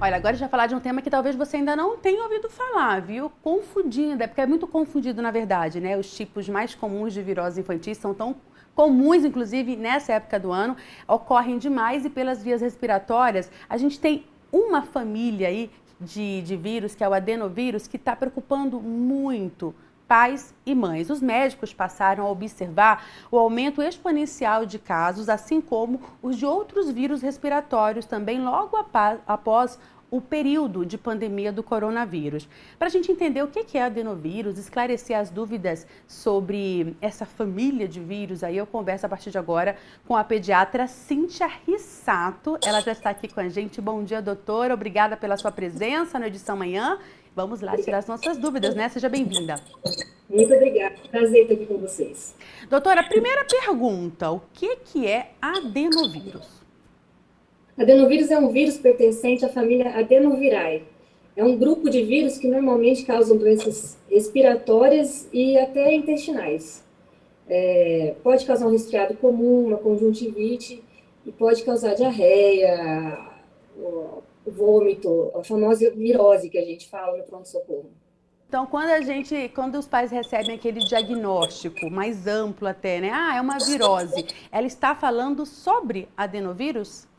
Olha, agora a gente vai falar de um tema que talvez você ainda não tenha ouvido falar, viu? Confundida, porque é muito confundido na verdade, né? Os tipos mais comuns de viroses infantis são tão comuns, inclusive nessa época do ano, ocorrem demais e pelas vias respiratórias. A gente tem uma família aí de vírus, que é o adenovírus, que está preocupando muito pais e mães. Os médicos passaram a observar o aumento exponencial de casos, assim como os de outros vírus respiratórios também logo após o período de pandemia do coronavírus. Para a gente entender o que é adenovírus, esclarecer as dúvidas sobre essa família de vírus, aí eu converso a partir de agora com a pediatra Cíntia Rissato. Ela já está aqui com a gente. Bom dia, doutora. Obrigada pela sua presença na edição Manhã. Vamos lá tirar as nossas dúvidas, né? Seja bem-vinda. Muito obrigada. Prazer estar aqui com vocês. Doutora, primeira pergunta: o que é adenovírus? Adenovírus é um vírus pertencente à família Adenovirae. É um grupo de vírus que normalmente causam doenças respiratórias e até intestinais. Pode causar um resfriado comum, uma conjuntivite, e pode causar diarreia, o vômito, a famosa virose que a gente fala no pronto-socorro. Então, quando os pais recebem aquele diagnóstico mais amplo até, né? Ah, é uma virose. Ela está falando sobre adenovírus?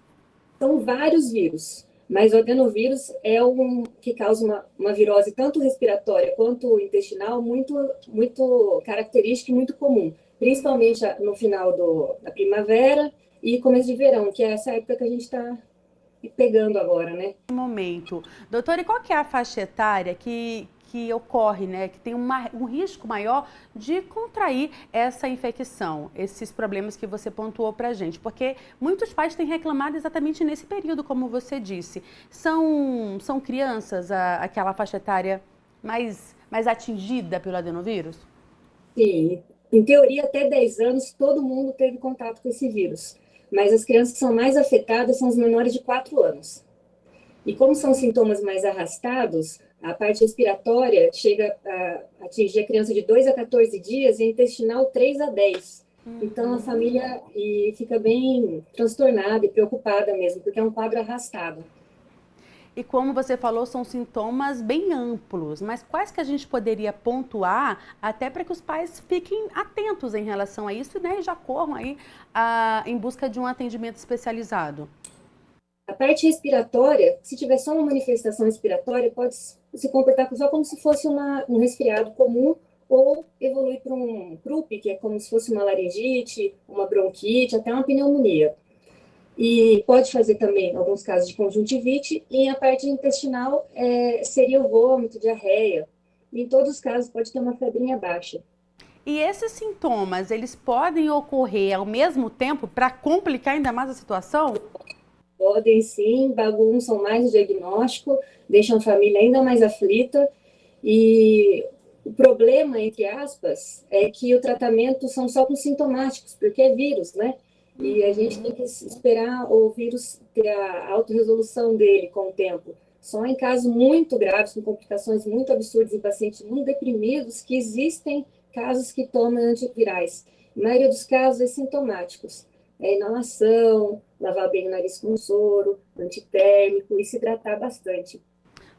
São vários vírus, mas o adenovírus é um que causa uma virose tanto respiratória quanto intestinal muito característica e muito comum, principalmente no final da primavera e começo de verão, que é essa época que a gente está pegando agora, né? Momento. Doutora, e qual que é a faixa etária que ocorre, né, que tem um risco maior de contrair essa infecção, esses problemas que você pontuou para a gente? Porque muitos pais têm reclamado exatamente nesse período, como você disse. São crianças, aquela faixa etária mais atingida pelo adenovírus? Sim, em teoria, até 10 anos, todo mundo teve contato com esse vírus, mas as crianças que são mais afetadas são os menores de 4 anos. E como são sintomas mais arrastados, a parte respiratória chega a atingir a criança de 2 a 14 dias e a intestinal 3 a 10. Então a família fica bem transtornada e preocupada mesmo, porque é um quadro arrastado. E como você falou, são sintomas bem amplos, mas quais que a gente poderia pontuar até para que os pais fiquem atentos em relação a isso, né, e já corram aí em busca de um atendimento especializado? A parte respiratória, se tiver só uma manifestação respiratória, pode se comportar só como se fosse um resfriado comum ou evoluir para um croup, que é como se fosse uma laringite, uma bronquite, até uma pneumonia. E pode fazer também alguns casos de conjuntivite, e a parte intestinal seria o vômito, diarreia. E em todos os casos pode ter uma febrinha baixa. E esses sintomas, eles podem ocorrer ao mesmo tempo para complicar ainda mais a situação? Podem sim, bagunçam mais o diagnóstico, deixam a família ainda mais aflita. E o problema, entre aspas, é que o tratamento são só com sintomáticos, porque é vírus, né? E a gente tem que esperar o vírus ter a autorresolução dele com o tempo. Só em casos muito graves, com complicações muito absurdas em pacientes muito deprimidos, que existem casos que tomam antivirais. A maioria dos casos é sintomáticos. É inalação, lavar bem o nariz com soro, antitérmico e se hidratar bastante.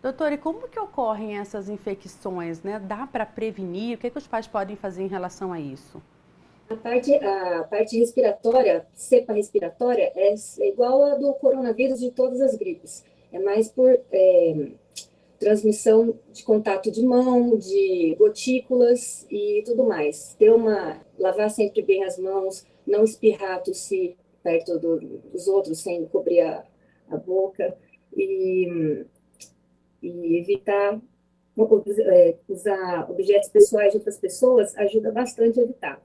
Doutor, e como que ocorrem essas infecções, né? Dá para prevenir? O que os pais podem fazer em relação a isso? A parte respiratória, cepa respiratória, é igual a do coronavírus de todas as gripes. É mais por transmissão de contato de mão, de gotículas e tudo mais. Lavar sempre bem as mãos, não espirrar, tossir perto dos outros sem cobrir a boca e, e evitar usar objetos pessoais de outras pessoas ajuda bastante a evitar.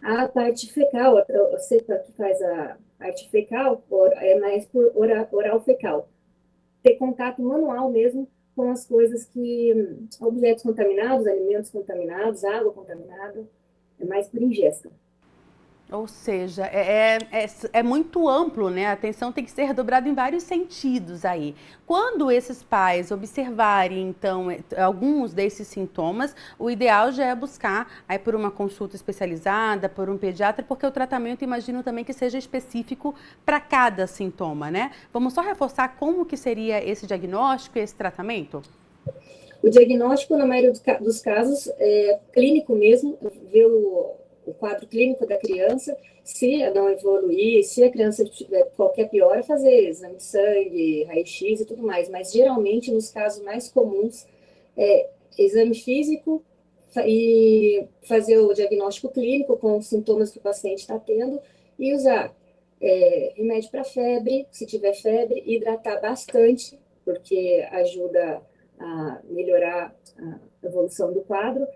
A parte fecal, a cepa que faz a parte fecal, é mais por oral fecal. Ter contato manual mesmo com as coisas objetos contaminados, alimentos contaminados, água contaminada, é mais por ingesta. Ou seja, é muito amplo, né? A atenção tem que ser redobrada em vários sentidos aí. Quando esses pais observarem, então, alguns desses sintomas, o ideal já é buscar aí por uma consulta especializada, por um pediatra, porque o tratamento, imagino também que seja específico para cada sintoma, né? Vamos só reforçar como que seria esse diagnóstico e esse tratamento? O diagnóstico, na maioria dos casos, é clínico mesmo, ver o quadro clínico da criança, se não evoluir, se a criança tiver qualquer piora, fazer exame de sangue, raio-x e tudo mais. Mas, geralmente, nos casos mais comuns, é exame físico e fazer o diagnóstico clínico com os sintomas que o paciente está tendo e usar remédio para febre, se tiver febre, hidratar bastante, porque ajuda a melhorar a evolução do quadro,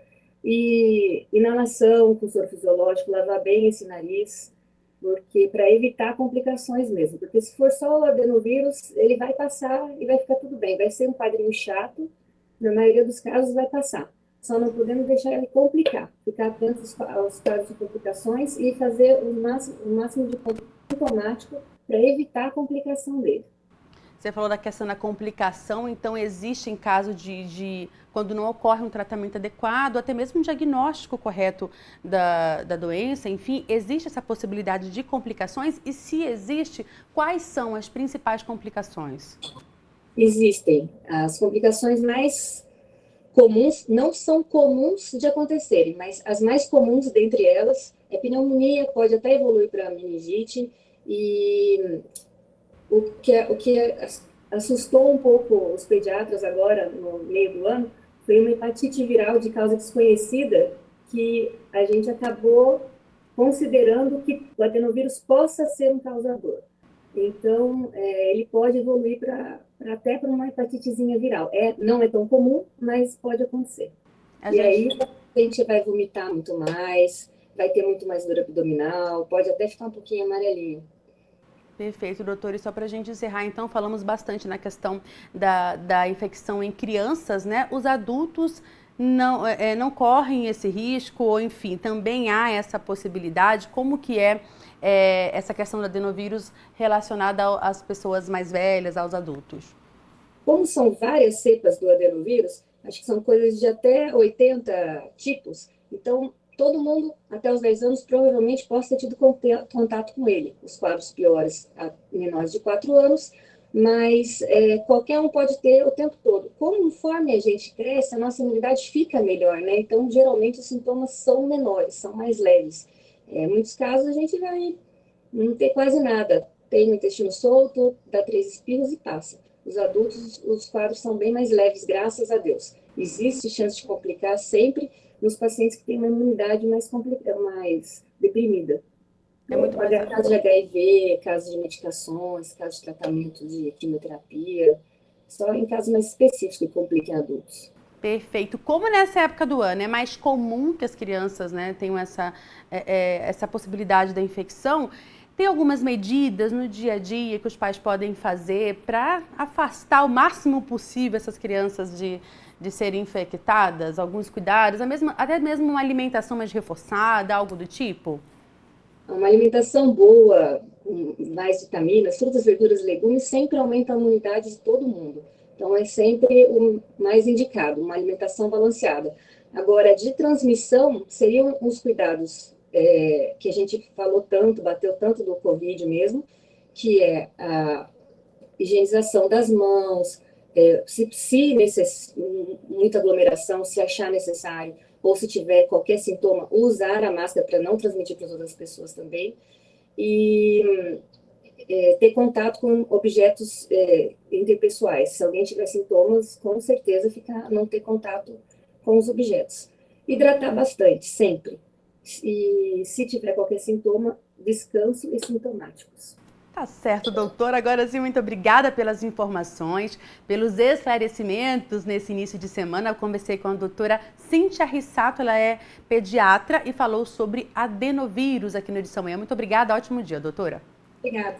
e inalação com soro fisiológico, lavar bem esse nariz, porque para evitar complicações mesmo, porque se for só o adenovírus, ele vai passar e vai ficar tudo bem, vai ser um quadrinho chato, na maioria dos casos vai passar, só não podemos deixar ele complicar, ficar atento aos casos de complicações e fazer o máximo de controle sintomático para evitar a complicação dele. Você falou da questão da complicação, então existe em caso quando não ocorre um tratamento adequado, até mesmo um diagnóstico correto da doença, enfim, existe essa possibilidade de complicações? E se existe, quais são as principais complicações? Existem. As complicações mais comuns não são comuns de acontecerem, mas as mais comuns dentre elas é pneumonia, pode até evoluir para meningite, e o que assustou um pouco os pediatras agora, no meio do ano, foi uma hepatite viral de causa desconhecida, que a gente acabou considerando que o adenovírus possa ser um causador. Então, ele pode evoluir até para uma hepatitezinha viral. Não é tão comum, mas pode acontecer. Aí, a gente vai vomitar muito mais, vai ter muito mais dor abdominal, pode até ficar um pouquinho amarelinho. Perfeito, doutor. E só para a gente encerrar, então, falamos bastante na questão da infecção em crianças, né? Os adultos não correm esse risco, ou enfim, também há essa possibilidade. Como que essa questão do adenovírus relacionada às pessoas mais velhas, aos adultos? Como são várias cepas do adenovírus, acho que são coisas de até 80 tipos, então todo mundo, até os 10 anos, provavelmente possa ter tido contato com ele. Os quadros piores a menores de 4 anos, mas qualquer um pode ter o tempo todo. Conforme a gente cresce, a nossa imunidade fica melhor, né? Então, geralmente, os sintomas são menores, são mais leves. Em muitos casos, a gente vai não ter quase nada. Tem o intestino solto, dá 3 espirros e passa. Os adultos, os quadros são bem mais leves, graças a Deus. Existe chance de complicar sempre nos pacientes que têm uma imunidade mais deprimida. Caso de HIV, caso de medicações, caso de tratamento de quimioterapia, só em casos mais específicos que compliquem adultos. Perfeito. Como nessa época do ano é mais comum que as crianças, né, tenham essa possibilidade da infecção, tem algumas medidas no dia a dia que os pais podem fazer para afastar o máximo possível essas crianças de serem infectadas? Alguns cuidados, até mesmo uma alimentação mais reforçada, algo do tipo? Uma alimentação boa, com mais vitaminas, frutas, verduras, legumes, sempre aumenta a imunidade de todo mundo. Então, é sempre o mais indicado, uma alimentação balanceada. Agora, de transmissão, seriam os cuidados que a gente falou tanto, bateu tanto do Covid mesmo, que é a higienização das mãos, muita aglomeração, se achar necessário, ou se tiver qualquer sintoma, usar a máscara para não transmitir para as outras pessoas também, e ter contato com objetos interpessoais. Se alguém tiver sintomas, com certeza não ter contato com os objetos. Hidratar bastante, sempre. E se tiver qualquer sintoma, descanso e sintomáticos. Tá certo, doutora. Agora sim, muito obrigada pelas informações, pelos esclarecimentos nesse início de semana. Eu conversei com a doutora Cíntia Rissato, ela é pediatra e falou sobre adenovírus aqui no Edição Manhã. Muito obrigada, ótimo dia, doutora. Obrigada.